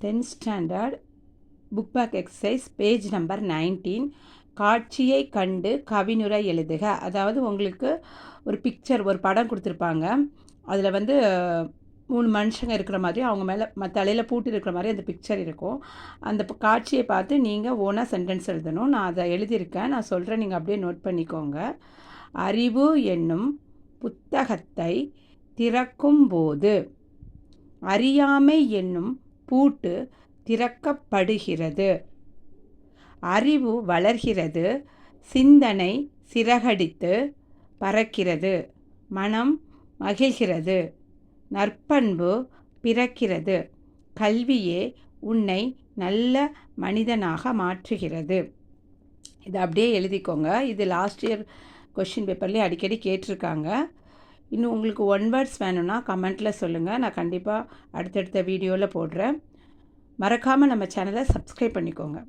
10th standard book back exercise page number 19. காட்சியை கண்டு கவினுரை எழுதுக. அதாவது உங்களுக்கு ஒரு பிக்சர், ஒரு படம் கொடுத்துருப்பாங்க. அதில் வந்து 3 மனுஷங்க இருக்கிற மாதிரி, அவங்க மேலே தலையில் பூட்டு இருக்கிற மாதிரி அந்த பிக்சர் இருக்கும். அந்த காட்சியை பார்த்து நீங்கள் ஓனாக சென்டென்ஸ் எழுதணும். நான் அதை எழுதியிருக்கேன், நான் சொல்கிறேன், நீங்கள் அப்படியே நோட் பண்ணிக்கோங்க. அறிவு என்னும் புத்தகத்தை திறக்கும்போது அறியாமை என்னும் பூட்டு திறக்கப்படுகிறது. அறிவு வளர்கிறது, சிந்தனை சிறகடித்து பறக்கிறது, மனம் மகிழ்கிறது, நற்பண்பு பிறக்கிறது, கல்வியே உன்னை நல்ல மனிதனாக மாற்றுகிறது. இதை அப்படியே எழுதிக்கோங்க. இது லாஸ்ட் இயர் கொஷின் பேப்பர்லேயே அடிக்கடி கேட்டிருக்காங்க. இன்னும் உங்களுக்கு 1 வேர்ட்ஸ் வேணும்னா கமெண்ட்டில் சொல்லுங்கள், நான் கண்டிப்பாக அடுத்தடுத்த வீடியோவில் போடுறேன். மறக்காமல் நம்ம சேனலை சப்ஸ்கிரைப் பண்ணிக்கோங்க.